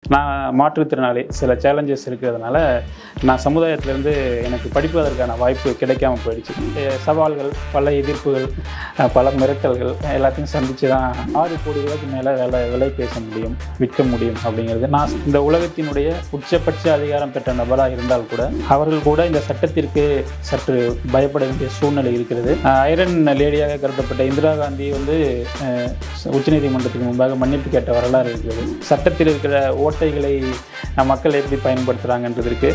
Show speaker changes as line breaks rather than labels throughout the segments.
நான் மாற்றுத்திறனாளி, சில சேலஞ்சஸ் இருக்கிறதுனால நான் சமுதாயத்திலேருந்து எனக்கு படிப்பதற்கான வாய்ப்பு கிடைக்காம போயிடுச்சு. சவால்கள், பல எதிர்ப்புகள், பல மிரட்டல்கள் எல்லாத்தையும் சந்தித்து தான் 6 கோடி ரூபாய்க்கு மேலே விலை பேச முடியும், விற்க முடியும் அப்படிங்கிறது. நான் இந்த உலகத்தினுடைய உச்சபட்ச அதிகாரம் பெற்ற நபராக இருந்தால் கூட அவர்கள் கூட இந்த சட்டத்திற்கு சற்று பயப்பட வேண்டிய சூழ்நிலை இருக்கிறது. ஐரன் லேடியாக கருதப்பட்ட இந்திரா காந்தி உச்சநீதிமன்றத்துக்கு முன்பாக மன்னிப்பு கேட்ட வரலாறு இருக்கிறது. சட்டத்தில் இருக்கிற ஓட்டைகளை மக்கள் எப்படி பயன்படுத்துகிறாங்கன்றதற்கு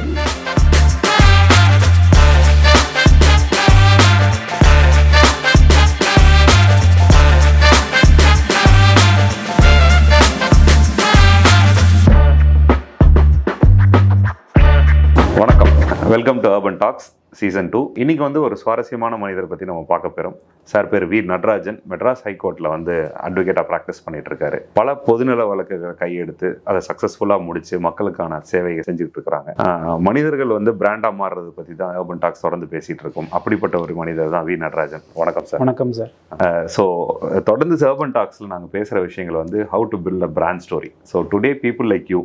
வணக்கம், welcome to urban talks season 2. இன்னைக்கு ஒரு சுவாரஸ்யமான மனிதரை பற்றி நம்ம பார்க்க போகிறோம். சார் பேர் வி நடராஜன். மெட்ராஸ் ஹைகோர்ட்டில் அட்வொகேட்டாக ப்ராக்டிஸ் பண்ணிட்டு இருக்காரு. பல பொதுநல வழக்குகளை கையெடுத்து அதை சக்ஸஸ்ஃபுல்லாக முடிச்சு மக்களுக்கான சேவையை செஞ்சுட்டு இருக்கிறாங்க. மனிதர்கள் பிராண்டாக மாறுறது பற்றி தான் அர்பன் டாக்ஸ் தொடர்ந்து பேசிகிட்டு இருக்கோம். அப்படிப்பட்ட ஒரு மனிதர் தான் வி நடராஜன். வணக்கம் சார்.
வணக்கம் சார்.
ஸோ தொடர்ந்து அர்பன் டாக்ஸில் நாங்கள் பேசுகிற விஷயங்கள் how to build a brand story. So today people like you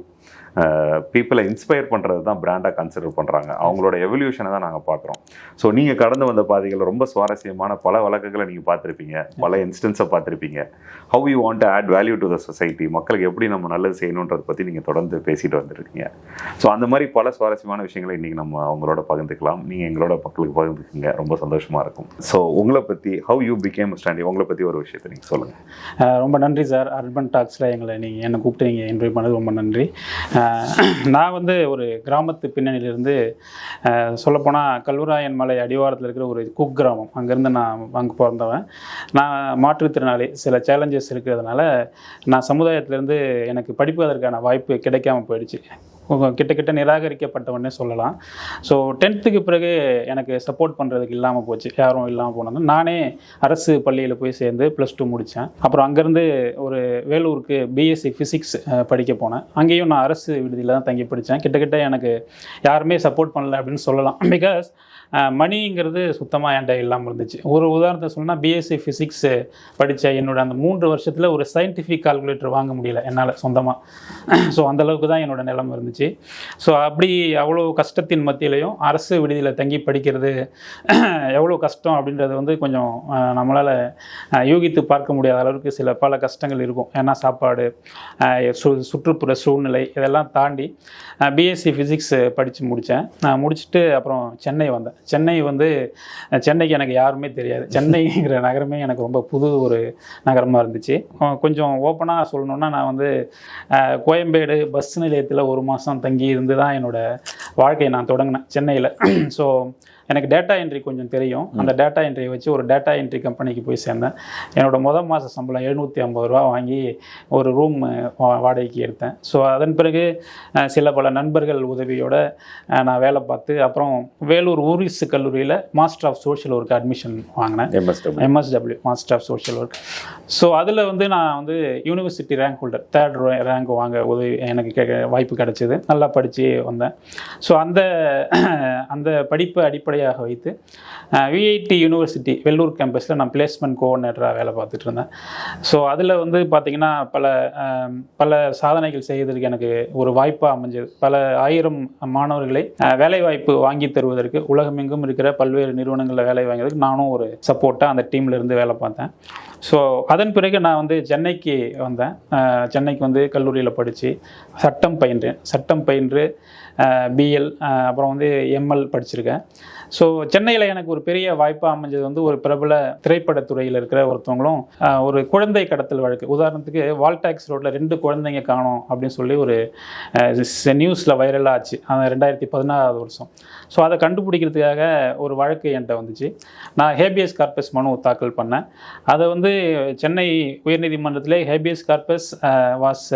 பீப்புளை இன்ஸ்பயர் பண்ணுறது தான் பிராண்டாக கன்சிடர் பண்ணுறாங்க. அவங்களோட எவல்யூஷனை தான் நாங்கள் பார்க்குறோம். ஸோ நீங்கள் கடந்து வந்த பாதைகள் ரொம்ப சுவாரஸ்யமான பல வழக்குகளை நீங்கள் பார்த்துருப்பீங்க, பல இன்ஸ்டன்ஸை பார்த்துருப்பீங்க. How you want to add value to the society, மக்களுக்கு எப்படி நம்ம நல்லது செய்யணுன்றதை பற்றி நீங்கள் தொடர்ந்து பேசிட்டு வந்துருக்கீங்க. ஸோ அந்த மாதிரி பல சுவாரஸ்யமான விஷயங்களை இன்றைக்கி நம்ம அவங்களோட பகிர்ந்துக்கலாம். நீங்கள் எங்களோட மக்களுக்கு பகிர்ந்துக்குங்க, ரொம்ப சந்தோஷமாக இருக்கும். ஸோ உங்களை பற்றி ஹவ் யூ பிகேம் ஸ்டாண்டி, உங்களை பற்றி ஒரு விஷயத்தை நீங்கள் சொல்லுங்கள்.
ரொம்ப நன்றி சார். அர்பன் டாக்ஸில் நீங்கள் என்னை கூப்பிட்டு நீங்கள் இன்டர்வியூ பண்ணது ரொம்ப நன்றி. நான் ஒரு கிராமத்து பின்னணியிலிருந்து சொல்லப்போனால் கல்வராயன் மலை அடிவாரத்தில் இருக்கிற ஒரு குக்கிராமம், அங்கேருந்து நான் அங்கே பிறந்தவன். நான் மாற்றுத்திறனாளி, சில சேலஞ்சஸ் இருக்கிறதுனால நான் சமுதாயத்திலேருந்து எனக்கு படிப்பதற்கான வாய்ப்பு கிடைக்காம போயிடுச்சு. கிட்டத்தட்ட நிராகரிக்கப்பட்டவன்னே சொல்லலாம். ஸோ 10th பிறகு எனக்கு சப்போர்ட் பண்ணுறதுக்கு இல்லாமல் போச்சு, யாரும் இல்லாமல் போனது. நானே அரசு பள்ளியில் போய் சேர்ந்து +2 முடித்தேன். அப்புறம் அங்கேருந்து ஒரு வேலூருக்கு பிஎஸ்சி ஃபிசிக்ஸ் படிக்க போனேன். அங்கேயும் நான் அரசு விடுதியில் தான் தங்கி படித்தேன். கிட்டத்தட்ட எனக்கு யாருமே சப்போர்ட் பண்ணல அப்படின்னு சொல்லலாம். பிகாஸ் மணிங்கிறது சுத்தமாக என்கிட்ட இல்லாமல் இருந்துச்சு. ஒரு உதாரணத்தை சொன்னால், பிஎஸ்சி ஃபிசிக்ஸ் படித்த என்னோட அந்த 3 வருஷத்தில் ஒரு சயின்டிஃபிக் கால்குலேட்டர் வாங்க முடியல என்னால் சொந்தமாக. ஸோ அந்தளவுக்கு தான் என்னோடய நிலைமை இருந்துச்சு. ஸோ அப்படி அவ்வளோ கஷ்டத்தின் மத்தியிலையும் அரசு விடுதியில் தங்கி படிக்கிறது எவ்வளோ கஷ்டம் அப்படின்றது கொஞ்சம் நம்மளால் யூகித்து பார்க்க முடியாத அளவுக்கு பல கஷ்டங்கள் இருக்கும். ஏன்னா சாப்பாடு, சுற்றுப்புற சூழ்நிலை, இதெல்லாம் தாண்டி பிஎஸ்சி ஃபிசிக்ஸ் படித்து முடித்தேன். நான் முடிச்சுட்டு அப்புறம் சென்னை வந்தேன். சென்னைக்கு எனக்கு யாருமே தெரியாது. சென்னைங்கிற நகரமே எனக்கு ரொம்ப புது ஒரு நகரமாக இருந்துச்சு. கொஞ்சம் ஓப்பனாக சொல்லணுன்னா, நான் கோயம்பேடு பஸ் நிலையத்தில் 1 மாதம் தங்கி இருந்து தான் என்னோடய வாழ்க்கையை நான் தொடங்கினேன் சென்னையில். ஸோ எனக்கு டேட்டா என்ட்ரி கொஞ்சம் தெரியும். அந்த டேட்டா என்ட்ரியை வச்சு ஒரு டேட்டா என்ட்ரி கம்பெனிக்கு போய் சேர்ந்தேன். என்னோடய மாத சம்பளம் 750 ரூபா வாங்கி ஒரு ரூம் வாடகைக்கு எடுத்தேன். ஸோ அதன் பிறகு பல நண்பர்கள் உதவியோடு நான் வேலை பார்த்து அப்புறம் வேலூர் ஊரிஸ் கல்லூரியில் master of social work admission வாங்கினேன். MSW master of social work. So அதில் நான் university rank holder, 3rd rank வாங்க உதவி எனக்கு வாய்ப்பு கிடச்சிது. நல்லா படித்து வந்தேன். ஸோ அந்த படிப்பை அடிப்படையாக வைத்து விஐடி யூனிவர்சிட்டி வெள்ளூர் கேம்பஸில் நான் பிளேஸ்மெண்ட் கோஆர்டினேட்டராக வேலை பார்த்துட்டு இருந்தேன். ஸோ அதில் பார்த்திங்கன்னா பல சாதனைகள் செய்வதற்கு எனக்கு ஒரு வாய்ப்பாக அமைஞ்சது. பல 1000 மாணவர்களை வேலைவாய்ப்பு வாங்கி தருவதற்கு உலகமெங்கும் இருக்கிற பல்வேறு நிறுவனங்களில் வேலை வாங்குறதுக்கு நானும் ஒரு சப்போர்ட்டாக அந்த டீமில் இருந்து வேலை பார்த்தேன். ஸோ அதன் பிறகு நான் சென்னைக்கு வந்தேன். சென்னைக்கு கல்லூரியில் படித்து சட்டம் பயின்று பிஎல் அப்புறம் எம்எல் படிச்சிருக்கேன். ஸோ சென்னையில் எனக்கு ஒரு பெரிய வாய்ப்பாக அமைஞ்சது ஒரு பிரபல திரைப்படத்துறையில் இருக்கிற ஒருத்தவங்களும் ஒரு குழந்தை கடத்தல் வழக்கு, உதாரணத்துக்கு வால்டாக்ஸ் ரோட்டில் 2 குழந்தைங்க காணோம் அப்படின்னு சொல்லி ஒரு நியூஸில் வைரலாக ஆச்சு. அது 2016 வருஷம். ஸோ அதை கண்டுபிடிக்கிறதுக்காக ஒரு வழக்கு என்கிட்ட வந்துச்சு. நான் ஹேபியஸ் கார்பஸ் மனு தாக்கல் பண்ணேன். அதை சென்னை உயர்நீதிமன்றத்திலே habeas corpus was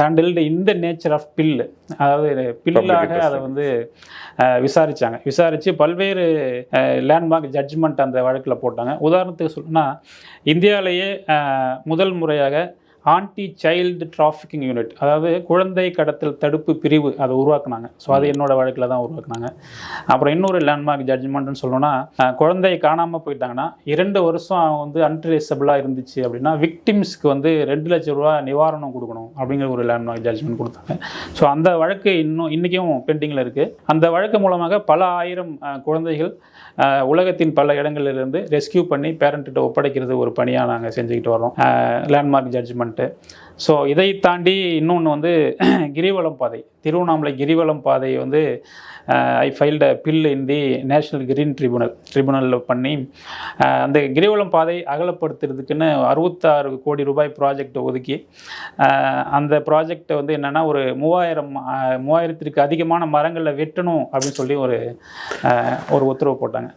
handled in the nature of bill, அதாவது பில்லாக அதை விசாரித்து பல்வேறு லேண்ட்மார்க் ஜட்ஜ்மெண்ட் அந்த வழக்கில் போட்டாங்க. உதாரணத்துக்கு சொல்லணும்னா, இந்தியாவிலேயே முதல் முறையாக ஆன்டி சைல்டு டிராஃபிக்கிங் யூனிட், அதாவது குழந்தை கடத்தல் தடுப்பு பிரிவு அதை உருவாக்குனாங்க. ஸோ அது என்னோட வழக்கில் தான் உருவாக்குனாங்க. அப்புறம் இன்னொரு லேண்ட்மார்க் ஜட்ஜ்மெண்ட்னு சொல்லணும்னா, குழந்தை காணாமல் போயிட்டாங்கன்னா 2 வருஷம் அவங்க வந்து அன்ட்ரேசபிளாக இருந்துச்சு அப்படின்னா விக்டிம்ஸ்க்கு வந்து 2 லட்சம் ரூபா நிவாரணம் கொடுக்கணும் அப்படிங்கிற ஒரு லேண்ட்மார்க் ஜட்ஜ்மெண்ட் கொடுத்தாங்க. ஸோ அந்த வழக்கு இன்றைக்கும் பெண்டிங்கில் இருக்குது. அந்த வழக்கு மூலமாக பல ஆயிரம் குழந்தைகள் உலகத்தின் பல இடங்களிலிருந்து ரெஸ்கியூ பண்ணி பேரண்ட்டிட்ட ஒப்படைக்கிறது ஒரு பணியாக நாங்கள் செஞ்சுக்கிட்டு வரோம், லேண்ட்மார்க் ஜட்ஜ்மெண்ட்டு. ஸோ இதை தாண்டி இன்னொன்று வந்து கிரிவலம் பாதை, திருவண்ணாமலை கிரிவலம் பாதை வந்து I filed a bill in the national green ட்ரிபுனலில் பண்ணி அந்த கிரிவலம் பாதை அகலப்படுத்துறதுக்குன்னு 66 கோடி ரூபாய் ப்ராஜெக்ட் ஒதுக்கி அந்த ப்ராஜெக்டை வந்து என்னென்னா ஒரு 3000க்கு அதிகமான மரங்களில் வெட்டணும் அப்படின்னு சொல்லி ஒரு உத்தரவு போட்டாங்க.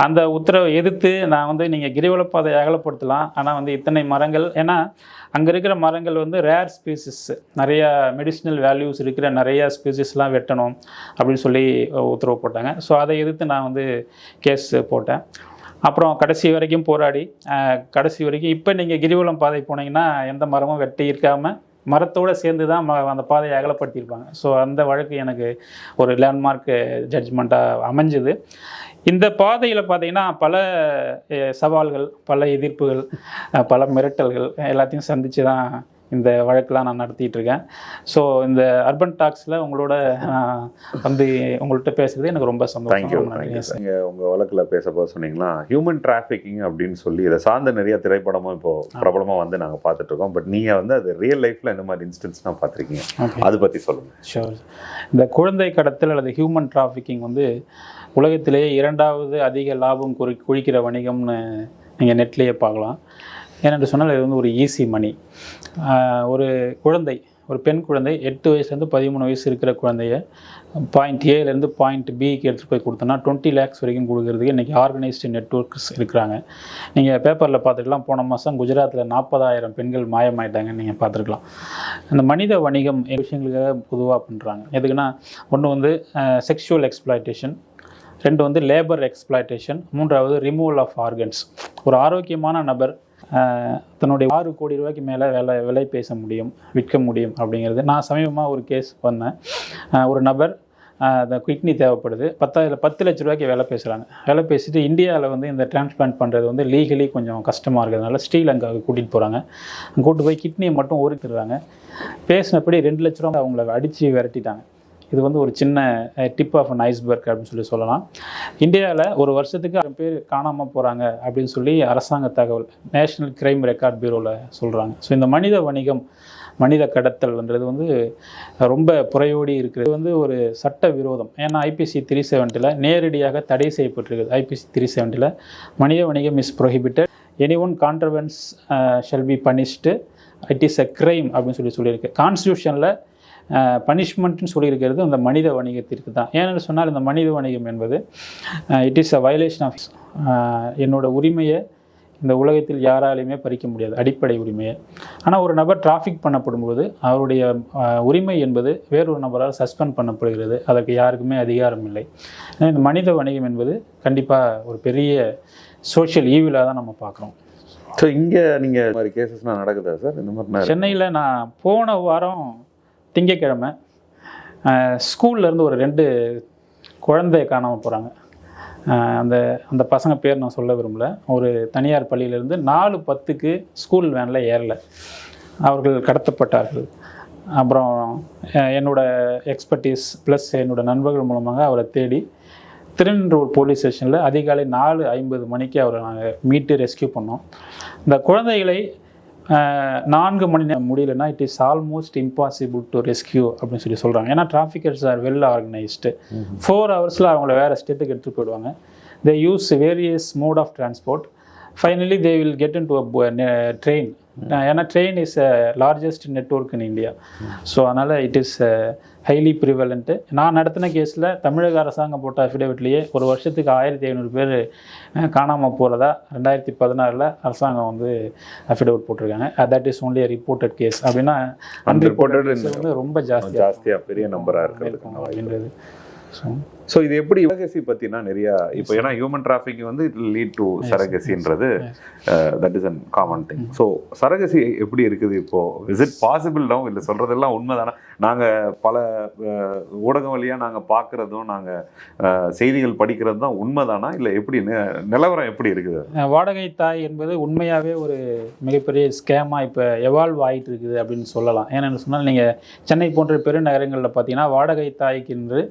அந்த உத்தரவை எதிர்த்து நான் வந்து நீங்கள் கிரிவலம் பாதையை அகலப்படுத்தலாம், ஆனால் வந்து இத்தனை மரங்கள், ஏன்னா அங்கே இருக்கிற மரங்கள் வந்து ரேர் ஸ்பீசிஸ், நிறையா மெடிசினல் வேல்யூஸ் இருக்கிற நிறையா ஸ்பீசிஸ்லாம் வெட்டணும் அப்படின்னு சொல்லி உத்தரவு போட்டாங்க. ஸோ அதை எதிர்த்து நான் வந்து கேஸ் போட்டேன். அப்புறம் கடைசி வரைக்கும் போராடி கடைசி வரைக்கும் இப்போ நீங்கள் கிரிவலம் பாதை போனீங்கன்னா எந்த மரமும் வெட்டி இருக்காமல் மரத்தோடு சேர்ந்து தான் அந்த பாதையை அகலப்படுத்தியிருப்பாங்க. ஸோ அந்த வழக்கு எனக்கு ஒரு லேண்ட்மார்க் ஜட்ஜ்மெண்ட்டாக அமைஞ்சுது. இந்த பாதையில் பார்த்தீங்கன்னா பல சவால்கள், பல எதிர்ப்புகள், பல மிரட்டல்கள் எல்லாத்தையும் சந்தித்து தான் இந்த வழக்கெலாம் நான் நடத்திட்டு இருக்கேன். ஸோ இந்த அர்பன் டாக்ஸில் உங்களோட வந்து உங்கள்கிட்ட பேசுகிறது எனக்கு ரொம்ப சந்தோஷம்.
நீங்கள் உங்கள் வழக்கில் பேசப்போ சொன்னீங்கன்னா ஹியூமன் டிராஃபிக்கிங் அப்படின்னு சொல்லி இதை சார்ந்த நிறைய திரைப்படமும் இப்போது பிரபலமாக வந்து நாங்கள் பார்த்துட்ருக்கோம். பட் நீங்கள் வந்து அது ரியல் லைஃப்பில் இந்த மாதிரி இன்ஸ்டன்ஸ்லாம் பார்த்துருக்கீங்க, அதை பற்றி சொல்லுங்கள்.
ஷோர். இந்த குழந்தை கடத்தல் அல்லது ஹியூமன் டிராஃபிக்கிங் வந்து உலகத்திலேயே 2வது அதிக லாபம் குழிக்கிற வணிகம்னு நீங்கள் நெட்லேயே பார்க்கலாம். ஏனென்று சொன்னால் இது வந்து ஒரு ஈஸி மணி. ஒரு குழந்தை, ஒரு பெண் குழந்தை 8 வயசுலேருந்து 13 வயசு இருக்கிற குழந்தைய பாயிண்ட் ஏலேருந்து பாயிண்ட் பிக்கு எடுத்துகிட்டு போய் கொடுத்தோன்னா 20 lakhs வரைக்கும் கொடுக்குறதுக்கு இன்றைக்கி ஆர்கனைஸ்டு நெட்வொர்க்ஸ் இருக்கிறாங்க. நீங்கள் பேப்பரில் பார்த்துருக்கலாம், போன மாதம் குஜராத்தில் 40,000 பெண்கள் மாயமாயிட்டாங்கன்னு நீங்கள் பார்த்துருக்கலாம். அந்த மனித வணிகம் விஷயங்களுக்காக பொதுவாக பண்ணுறாங்க. எதுக்குன்னா, ஒன்று வந்து செக்ஷுவல் எக்ஸ்ப்ளாய்டேஷன், 2 வந்து லேபர் எக்ஸ்ப்ளாய்டேஷன், 3வது ரிமூவல் ஆஃப் ஆர்கன்ஸ். ஒரு ஆரோக்கியமான நபர் தன்னுடைய 6 கோடி ரூபாய்க்கு மேலே விலை பேச முடியும், விற்க முடியும் அப்படிங்கிறது. நான் சமீபமாக ஒரு கேஸ் பண்ணேன். ஒரு நபர் அந்த கிட்னி தேவைப்படுது, 10 லட்ச ரூபாய்க்கு விலை பேசுகிறாங்க. விலை பேசிட்டு இந்தியாவில் வந்து இந்த டிரான்ஸ்பிளான்ட் பண்ணுறது வந்து லீகலி கொஞ்சம் கஷ்டமாக இருக்கிறதுனால ஸ்ரீலங்காவுக்கு கூட்டிகிட்டு போகிறாங்க. கூப்பிட்டு போய் கிட்னியை மட்டும் ஒதுக்கிடுறாங்க. பேசினபடி 2 லட்ச ரூபா அவங்கள அடித்து விரட்டிட்டாங்க. இது வந்து ஒரு சின்ன டிப் ஆஃப் அன் ஐஸ்பர்க் அப்படின்னு சொல்லலாம். இந்தியாவில் ஒரு வருஷத்துக்கு 6 பேர் காணாமல் போகிறாங்க அப்படின்னு சொல்லி அரசாங்க தகவல் நேஷ்னல் கிரைம் ரெக்கார்ட் பியூரோவில் சொல்கிறாங்க. ஸோ இந்த மனித வணிகம், மனித கடத்தல்ன்றது வந்து ரொம்ப புறையோடி இருக்குது. வந்து ஒரு சட்ட விரோதம். ஏன்னா IPC 370 நேரடியாக தடை செய்யப்பட்டிருக்குது. IPC 370 மனித வணிகம் is prohibited, anyone contravenes shall be punished, it is a crime அப்படின்னு சொல்லியிருக்கு. கான்ஸ்டியூஷனில் பனிஷ்மெண்ட்னு சொல்லியிருக்கிறது அந்த மனித வணிகத்திற்கு தான். ஏன்னு சொன்னால் இந்த மனித வணிகம் என்பது it is a violation of என்னோட உரிமையை இந்த உலகத்தில் யாராலையுமே பறிக்க முடியாது, அடிப்படை உரிமையை. ஆனால் ஒரு நபர் டிராஃபிக் பண்ணப்படும் போது அவருடைய உரிமை என்பது வேறொரு நபரால் சஸ்பெண்ட் பண்ணப்படுகிறது. அதற்கு யாருக்குமே அதிகாரம் இல்லை. இந்த மனித வணிகம் என்பது கண்டிப்பாக ஒரு பெரிய சோஷியல் ஈவிலாக தான் நம்ம பார்க்குறோம்.
ஸோ இங்கே நீங்கள் மாதிரி கேசஸ்லாம் நடக்குதா சார்? இந்த மாதிரி
சென்னையில் நான் போன வாரம் திங்கக்கிழமை ஸ்கூல்லேருந்து ஒரு 2 குழந்தை காணாமல் போகிறாங்க. அந்த பசங்க பேர் நான் சொல்ல விரும்பல. ஒரு தனியார் பள்ளியிலேருந்து 4:10க்கு ஸ்கூல் வேனில் ஏறலை, அவர்கள் கடத்தப்பட்டார்கள். அப்புறம் என்னோடய எக்ஸ்பர்டீஸ் ப்ளஸ் என்னோடய நண்பர்கள் மூலமாக அவரை தேடி திருநெல்வேலி போலீஸ் ஸ்டேஷனில் அதிகாலை 4:50 மணிக்கு அவரை நாங்கள் மீட்டு ரெஸ்கியூ பண்ணோம். இந்த குழந்தைகளை 4 மணி நேரம் முடியலன்னா it is almost impossible to rescue அப்படின்னு சொல்கிறாங்க. ஏன்னா டிராஃபிக்கர்ஸ் ஆர் வெல் ஆர்கனைஸ்டு. 4 ஹவர்ஸில் அவங்கள வேறு ஸ்டேட்டுக்கு எடுத்துகிட்டு போயிடுவாங்க. They use various mode of transport. Finally they will get in to a train. ஏன்னா train is largest network in India. So அதனால் இட் இஸ் ஹைலி ப்ரிவலண்ட்டு. நான் நடத்தின கேஸில் தமிழக அரசாங்கம் போட்ட அஃபிடேவிட்லேயே ஒரு வருஷத்துக்கு 1500 பேர் காணாமல் போகிறதா 2016 அரசாங்கம் வந்து அஃபிடேவிட் போட்டிருக்காங்க. That is only reported case. அப்படின்னா அன்ரிப்போர்ட்டட் வந்து ரொம்ப ஜாஸ்தியாக
பெரிய நம்பராக இருக்கிறது
அப்படின்றது.
ஸோ இது எப்படி சரகசி பற்றினா நிறையா இப்போ ஏன்னா ஹியூமன் டிராஃபிக்கிங் வந்து இட் லீட் டு சரகசின்றது that is an common thing. So surrogacy எப்படி இருக்குது இப்போது? Is it possible now? இல்லை சொல்கிறதெல்லாம் உண்மைதானா? நாங்கள் பல ஊடகம் வழியாக நாங்கள் பார்க்குறதும் நாங்கள் செய்திகள் படிக்கிறது தான் உண்மைதானா, இல்லை எப்படி நிலவரம் எப்படி இருக்குது?
வாடகை தாய் என்பது உண்மையாகவே ஒரு மிகப்பெரிய ஸ்கேமாக இப்போ எவால்வ் ஆகிட்டு இருக்குது அப்படின்னு சொல்லலாம். ஏன்னு சொன்னால் நீங்கள் சென்னை போன்ற பெருநகரங்களில் பார்த்தீங்கன்னா வாடகை தாய்க்கு என்று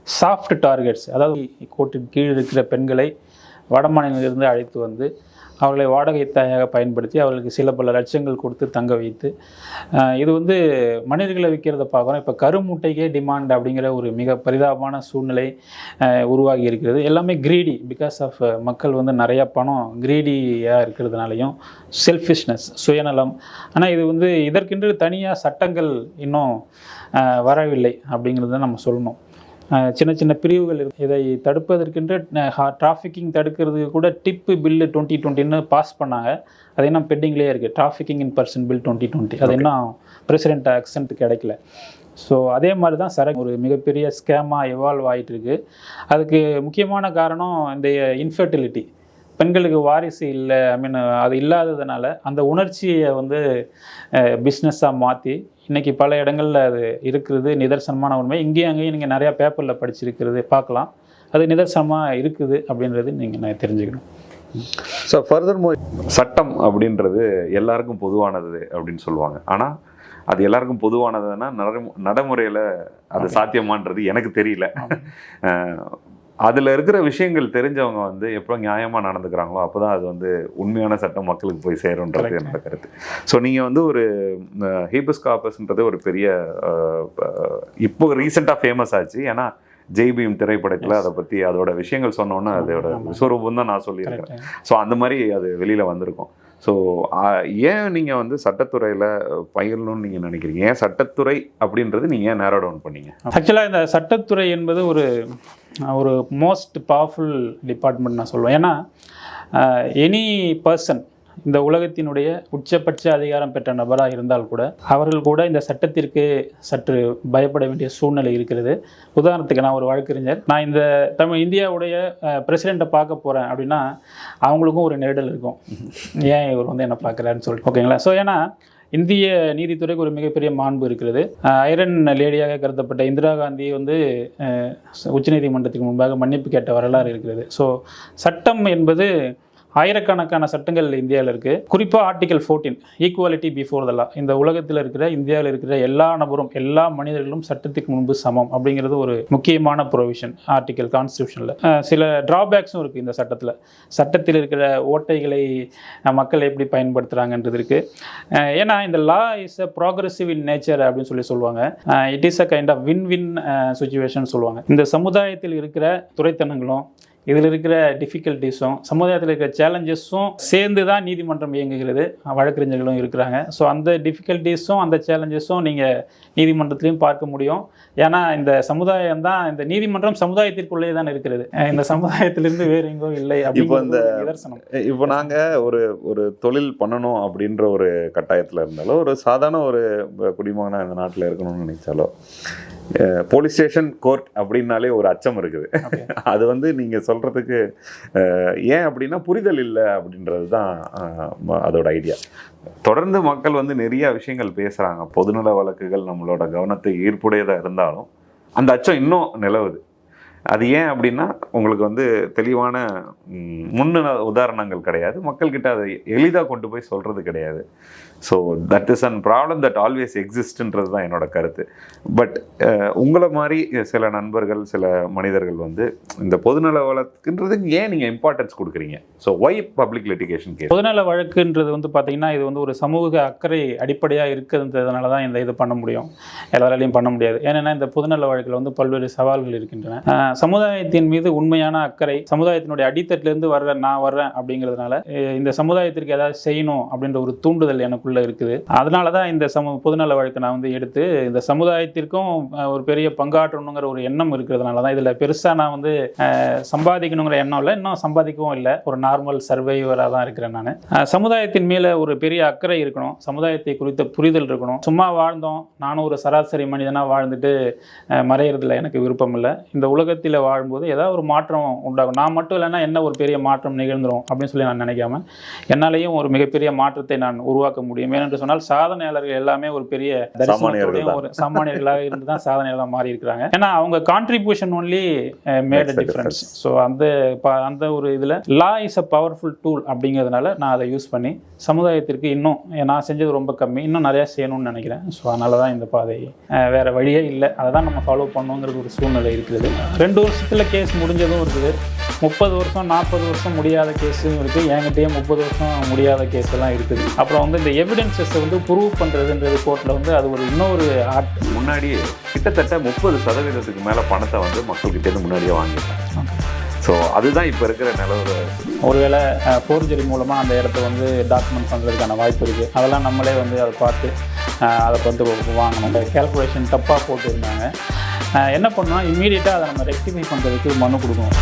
சாஃப்ட் டார்கெட்ஸ், அதாவது கோட்டின் கீழ் இருக்கிற பெண்களை வடமாநிலத்திலிருந்து அழைத்து வந்து அவர்களை வாடகை தாயாக பயன்படுத்தி அவர்களுக்கு சில பல லட்சங்கள் கொடுத்து தங்க வைத்து இது வந்து மனிதர்களை விற்கிறத பார்க்குறோம். இப்போ கருமுட்டைக்கே டிமாண்ட் அப்படிங்கிற ஒரு மிக பரிதாபமான சூழ்நிலை உருவாகி இருக்கிறது. எல்லாமே கிரீடி, பிகாஸ் ஆஃப் மக்கள் வந்து நிறையா பணம் கிரீடியாக இருக்கிறதுனாலையும் செல்ஃபிஷ்னஸ், சுயநலம். ஆனால் இது வந்து இதற்கென்று தனியாக சட்டங்கள் இன்னும் வரவில்லை அப்படிங்கிறத நம்ம சொல்லணும். சின்ன சின்ன பிரிவுகள் இருக்குது. இதை தடுப்பதற்கென்று டிராஃபிக்கிங் தடுக்கிறதுக்கு கூட டிப்பு பில்லு 2020 பாஸ் பண்ணாங்க. அது இன்னும் பெண்டிங்லேயே இருக்குது. டிராஃபிக்கிங் இன் பர்சன் பில் 2020 அது இன்னும் பிரசிடென்ட் அக்சென்ட் கிடைக்கல. ஸோ அதே மாதிரி தான் சரக்கு ஒரு மிகப்பெரிய ஸ்கேமாக எவால்வ் ஆகிட்டு இருக்கு. அதுக்கு முக்கியமான காரணம் இந்த இன்ஃபர்டிலிட்டி. பெண்களுக்கு வாரிசு இல்லை, அது இல்லாததுனால அந்த உணர்ச்சியை வந்து பிஸ்னஸாக மாற்றி இன்றைக்கி பல இடங்களில் அது இருக்கிறது நிதர்சனமான உண்மை. இங்கேயும் அங்கேயும் நீங்கள் நிறையா பேப்பரில் படிச்சிருக்கிறது பார்க்கலாம். அது நிதர்சனமாக இருக்குது அப்படின்றது நீங்கள் தெரிஞ்சுக்கணும்.
ஸோ ஃபர்தர்மோர் சட்டம் அப்படின்றது எல்லாருக்கும் பொதுவானது அப்படின்னு சொல்லுவாங்க. ஆனால் அது எல்லாருக்கும் பொதுவானதுன்னா நடைமுறையில் அது சாத்தியமானது எனக்கு தெரியல. அதில் இருக்கிற விஷயங்கள் தெரிஞ்சவங்க வந்து எப்போ நியாயமாக நடந்துக்கிறாங்களோ அப்போ தான் அது வந்து உண்மையான சட்டம் மக்களுக்கு போய் சேரும்ன்றது என்னோட கருத்து. ஸோ நீங்கள் வந்து ஒரு ஹேபியஸ் கார்பஸ்ன்றது ஒரு பெரிய இப்போ ரீசெண்டாக ஃபேமஸ் ஆச்சு. ஏன்னா ஜெய்பீம் திரைப்படத்தில் அதை பற்றி அதோட விஷயங்கள் சொன்னோன்னே அதோட விஸ்வரூபம் தான் நான் சொல்லியிருக்கேன். ஸோ அந்த மாதிரி அது வெளியில் வந்திருக்கும். ஸோ ஏன் நீங்கள் வந்து சட்டத்துறையில் பயிரணும்னு நீங்கள் நினைக்கிறீங்க? ஏன் சட்டத்துறை அப்படின்றது நீங்கள் ஏன் நேரோ டவுன் பண்ணீங்க?
ஆக்சுவலாக இந்த சட்டத்துறை என்பது ஒரு மோஸ்ட் பவர்ஃபுல் டிபார்ட்மெண்ட் நான் சொல்லுவேன். ஏன்னா எனி பர்சன் இந்த உலகத்தினுடைய உச்சபட்ச அதிகாரம் பெற்ற நபராக இருந்தால் கூட அவர்கள் கூட இந்த சட்டத்திற்கு சற்று பயப்பட வேண்டிய சூழ்நிலை இருக்கிறது. உதாரணத்துக்கு நான் ஒரு வழக்கறிஞர், நான் இந்த இந்தியாவுடைய பிரசிடெண்ட்டை பார்க்க போகிறேன் அப்படின்னா அவங்களுக்கும் ஒரு நெருடல் இருக்கும். ஏன் இவர் வந்து என்ன பார்க்குறாருன்னு சொல்லிட்டு, ஓகேங்களா? ஸோ ஏன்னா இந்திய நீதித்துறைக்கு ஒரு மிகப்பெரிய மாண்பு இருக்கிறது. ஐரன் லேடியாக கருதப்பட்ட இந்திரா காந்தி வந்து உச்சநீதிமன்றத்துக்கு முன்பாக மன்னிப்பு கேட்ட வரலாறு இருக்கிறது. ஸோ சட்டம் என்பது ஆயிரக்கணக்கான சட்டங்கள் இந்தியாவில் இருக்குது. குறிப்பாக ஆர்டிகல் 14 ஈக்குவாலிட்டி பிஃபோர் த லா. இந்த உலகத்தில் இருக்கிற இந்தியாவில் இருக்கிற எல்லா நபரும் எல்லா மனிதர்களும் சட்டத்துக்கு முன்பு சமம் அப்படிங்கிறது ஒரு முக்கியமான ப்ரொவிஷன் ஆர்டிகல் கான்ஸ்டியூஷனில். சில ட்ராபேக்ஸும் இருக்குது இந்த சட்டத்தில். சட்டத்தில் இருக்கிற ஓட்டைகளை மக்கள் எப்படி பயன்படுத்துகிறாங்கன்றது இருக்குது. ஏன்னா இந்த law is a progressive in nature அப்படின்னு சொல்லுவாங்க. It is a kind of win win situation சொல்லுவாங்க. இந்த சமுதாயத்தில் இருக்கிற துரைத்தனங்களும் இதில் இருக்கிற டிஃபிகல்ட்டிஸும் சமுதாயத்தில் இருக்கிற சேலஞ்சஸும் சேர்ந்து தான் நீதிமன்றம் இயங்குகிறது. வழக்கறிஞர்களும் இருக்கிறாங்க. ஸோ அந்த டிஃபிகல்ட்டிஸும் அந்த சேலஞ்சஸும் நீங்கள் நீதிமன்றத்திலையும் பார்க்க முடியும். ஏன்னா இந்த சமுதாயம் தான், இந்த நீதிமன்றம் சமுதாயத்திற்குள்ளே தான் இருக்கிறது. இந்த சமுதாயத்திலிருந்து வேறு எங்கோ இல்லை. இப்போ இந்த நிதர்சனம்.
இப்போ நாங்கள் ஒரு தொழில் பண்ணணும் அப்படின்ற ஒரு கட்டாயத்தில் இருந்தாலோ, ஒரு சாதாரண ஒரு குடிமகனாக இந்த நாட்டில் இருக்கணும்னு நினைச்சாலோ, போலீஸ் ஸ்டேஷன் கோர்ட் அப்படின்னாலே ஒரு அச்சம் இருக்குது. அது வந்து நீங்கள் சொல்கிறதுக்கு ஏன் அப்படின்னா புரிதல் இல்லை அப்படின்றது தான் அதோட ஐடியா. தொடர்ந்து மக்கள் வந்து நிறைய விஷயங்கள் பேசுகிறாங்க. பொதுநல வழக்குகள் நம்மளோட கவனத்தை ஈர்ப்புடையதாக இருந்தாலும் அந்த அச்சம் இன்னும் நிலவுது. அது ஏன் அப்படின்னா உங்களுக்கு வந்து தெளிவான உதாரணங்கள் கிடையாது. மக்கள்கிட்ட அதை எளிதாக கொண்டு போய் சொல்கிறது கிடையாது. So that is an problem that always எக்ஸிஸ்ட்ன்றது தான் என்னோட கருத்து. பட் உங்களை மாதிரி சில நண்பர்கள், சில மனிதர்கள் வந்து இந்த பொதுநல வழக்குன்றதுக்கு ஏன் நீங்கள் இம்பார்ட்டன்ஸ் கொடுக்குறீங்க? So why public litigation case?
பொதுநல வழக்குன்றது வந்து பார்த்தீங்கன்னா இது வந்து ஒரு சமூக அக்கறை அடிப்படையாக இருக்கிறதுனால தான் இந்த இது பண்ண முடியும். எல்லாராலையும் பண்ண முடியாது. ஏன்னா இந்த பொதுநல வழக்கில் வந்து பல்வேறு சவால்கள் இருக்கின்றன. சமுதாயத்தின் மீது உண்மையான அக்கறை, சமுதாயத்தினுடைய அடித்தட்டிலிருந்து நான் வர்றேன் அப்படிங்கிறதுனால இந்த சமுதாயத்திற்கு ஏதாவது செய்யணும் அப்படின்ற ஒரு தூண்டுதல் எனக்குள்ள இருக்குது. அதனால தான் இந்த பொதுநல வழக்கு நான் வந்து எடுத்து இந்த சமுதாயத்திற்கும் ஒரு பெரிய பங்காற்றணுங்கிற ஒரு எண்ணம் இருக்கிறதுனால தான். இதில் பெருசாக நான் வந்து சம்பாதிக்கணுங்கிற எண்ணம் இல்லை, இன்னும் சம்பாதிக்கவும் இல்லை, ஒரு நார்மல் சர்வைவராக தான் இருக்கிறேன் நான். சமுதாயத்தின் மேலே ஒரு பெரிய அக்கறை இருக்கணும், சமுதாயத்தை குறித்த புரிதல் இருக்கணும். சும்மா வாழ்ந்தோம், நானும் ஒரு சராசரி மனிதனாக வாழ்ந்துட்டு மறையிறதுல எனக்கு விருப்பம் இல்லை. இந்த உலகத்தில் வாழும்போது ஏதாவது ஒரு மாற்றம் உண்டாகும். நான் மட்டும் இல்லைன்னா என்ன ஒரு பெரிய மாற்றம் நிகழ்ந்துடும் அப்படின்னு சொல்லி நான் நினைக்காம என்னாலையும் ஒரு மிகப்பெரிய மாற்றத்தை நான் உருவாக்க முடியும். ஏனென்று சொன்னால் சாதனையாளர்கள் எல்லாமே ஒரு பெரிய தரிசனத்தோடையும் ஒரு சாமானியர்களாக இருந்து தான் சாதனையாளர் மாறி இருக்கிறாங்க. ஏன்னா அவங்க contribution only made a difference. So அந்த ஒரு இதில் லா இஸ் அ பவர்ஃபுல் டூல் அப்படிங்கிறதுனால நான் அதை யூஸ் பண்ணி சமுதாயத்திற்கு இன்னும் நான் செஞ்சது ரொம்ப கம்மி, இன்னும் நிறையா செய்யணும்னு நினைக்கிறேன். ஸோ அதனால தான் இந்த பாதை, வேறு வழியே இல்லை, அதை தான் நம்ம ஃபாலோ பண்ணுங்கிறது ஒரு சூழ்நிலை இருக்கிறது. 2 வருஷத்தில் கேஸ் முடிஞ்சதும் இருக்குது, 30 வருஷம் 40 வருஷம் முடியாத கேஸும் இருக்குது, என்கிட்டயே 30 வருஷம் முடியாத கேஸ் எல்லாம் இருக்குது. அப்புறம் வந்து இந்த எவிடன்சஸை வந்து ப்ரூவ் பண்ணுறதுன்றது கோர்ட்டில் வந்து அது ஒரு இன்னொரு ஆர்ட்.
முன்னாடியே கிட்டத்தட்ட 30% மேலே பணத்தை வந்து மக்கள்கிட்டேருந்து முன்னாடியே வாங்கிட்டாங்க. ஸோ அதுதான் இப்போ இருக்கிற நிலவர.
ஒருவேளை ஃபோர்ஜரி மூலமாக அந்த இடத்த வந்து டாக்குமெண்ட் பண்ணுறதுக்கான வாய்ப்பு இருக்குது. அதெல்லாம் நம்மளே வந்து அதை பார்த்து அதை வந்து வாங்கணும். கேல்குலேஷன் தப்பாக போட்டுருந்தாங்க. என்ன பண்ணோம்னா இம்மீடியட்டாக அதை நம்ம ரெக்டிஃபை பண்ணுறதுக்கு மனு கொடுக்கணும்.